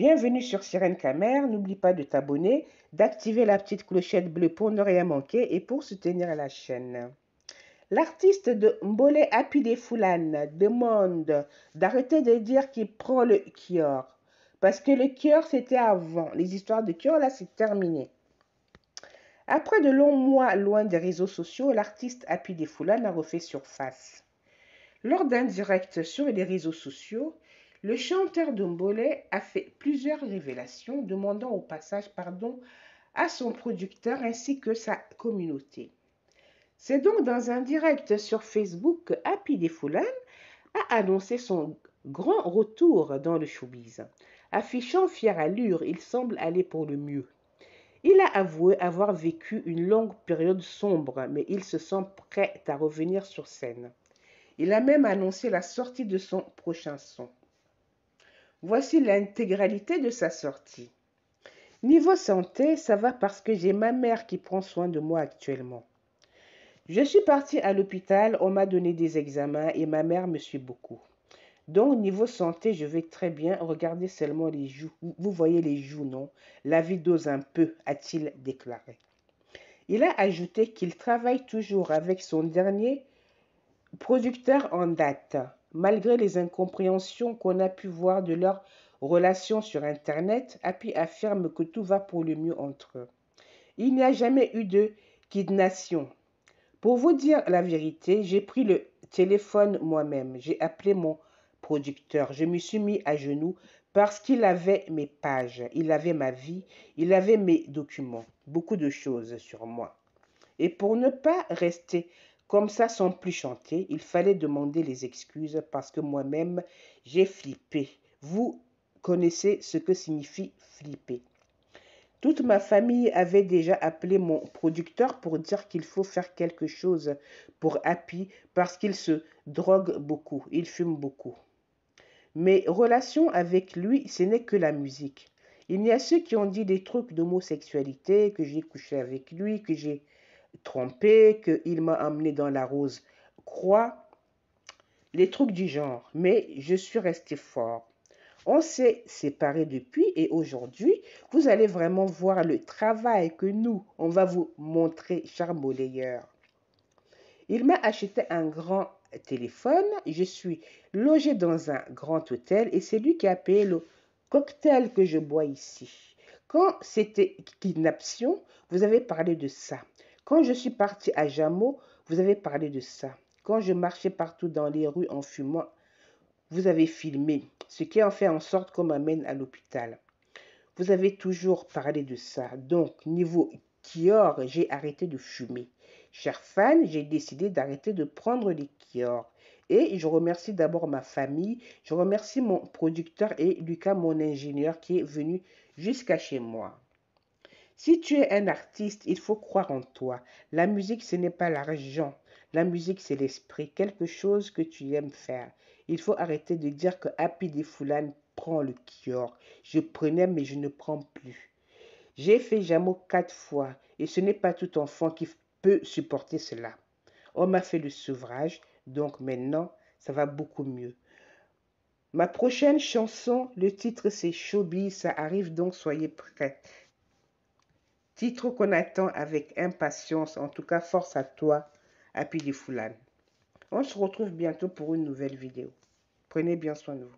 Bienvenue sur Sirène Camer. N'oublie pas de t'abonner, d'activer la petite clochette bleue pour ne rien manquer et pour soutenir la chaîne. L'artiste de Mbolé Apide Foulane demande d'arrêter de dire qu'il prend le Kior. Parce que le Kior, c'était avant. Les histoires de Kior, là, c'est terminé. Après de longs mois loin des réseaux sociaux, l'artiste Apide Foulane a refait surface. Lors d'un direct sur les réseaux sociaux, le chanteur de Mbolé a fait plusieurs révélations, demandant au passage pardon à son producteur ainsi que sa communauté. C'est donc dans un direct sur Facebook que Happy Foulane a annoncé son grand retour dans le showbiz. Affichant fière allure, il semble aller pour le mieux. Il a avoué avoir vécu une longue période sombre, mais il se sent prêt à revenir sur scène. Il a même annoncé la sortie de son prochain son. Voici l'intégralité de sa sortie. Niveau santé, ça va parce que j'ai ma mère qui prend soin de moi actuellement. Je suis partie à l'hôpital, on m'a donné des examens et ma mère me suit beaucoup. Donc, niveau santé, je vais très bien. Regardez seulement les joues. Vous voyez les joues, non? La vie dose un peu, a-t-il déclaré. Il a ajouté qu'il travaille toujours avec son dernier producteur en date, malgré les incompréhensions qu'on a pu voir de leur relation sur Internet. Happy affirme que tout va pour le mieux entre eux. Il n'y a jamais eu de kidnapping. Pour vous dire la vérité, j'ai pris le téléphone moi-même. J'ai appelé mon producteur. Je me suis mis à genoux parce qu'il avait mes pages, il avait ma vie, il avait mes documents, beaucoup de choses sur moi. Et pour ne pas rester comme ça sans plus chanter, il fallait demander les excuses parce que moi-même, j'ai flippé. Vous connaissez ce que signifie flipper. Toute ma famille avait déjà appelé mon producteur pour dire qu'il faut faire quelque chose pour Happy parce qu'il se drogue beaucoup, il fume beaucoup. Mes relations avec lui, ce n'est que la musique. Il y a ceux qui ont dit des trucs d'homosexualité, que j'ai couché avec lui, que j'ai trompé, qu'il m'a emmené dans la rose croix, les trucs du genre. Mais je suis resté fort. On s'est séparés depuis et aujourd'hui, vous allez vraiment voir le travail que nous, on va vous montrer, chers molayeurs. Il m'a acheté un grand téléphone, je suis logé dans un grand hôtel et c'est lui qui a payé le cocktail que je bois ici. Quand c'était kidnapping, vous avez parlé de ça. Quand je suis parti à Jameau, vous avez parlé de ça. Quand je marchais partout dans les rues en fumant, vous avez filmé, ce qui en fait en sorte qu'on m'amène à l'hôpital. Vous avez toujours parlé de ça. Donc, niveau Kior, j'ai arrêté de fumer. Chers fans, j'ai décidé d'arrêter de prendre les Kior. Et je remercie d'abord ma famille, je remercie mon producteur et Lucas, mon ingénieur, qui est venu jusqu'à chez moi. Si tu es un artiste, il faut croire en toi. La musique, ce n'est pas l'argent. La musique, c'est l'esprit, quelque chose que tu aimes faire. Il faut arrêter de dire que Happy Foulane prend le Kior. Je prenais, mais je ne prends plus. J'ai fait Jameau 4 fois et ce n'est pas tout enfant qui peut supporter cela. On m'a fait le sevrage, donc maintenant, ça va beaucoup mieux. Ma prochaine chanson, le titre c'est Showbiz, ça arrive donc soyez prêts. Titre qu'on attend avec impatience. En tout cas, force à toi, Happy Foulane. On se retrouve bientôt pour une nouvelle vidéo. Prenez bien soin de vous.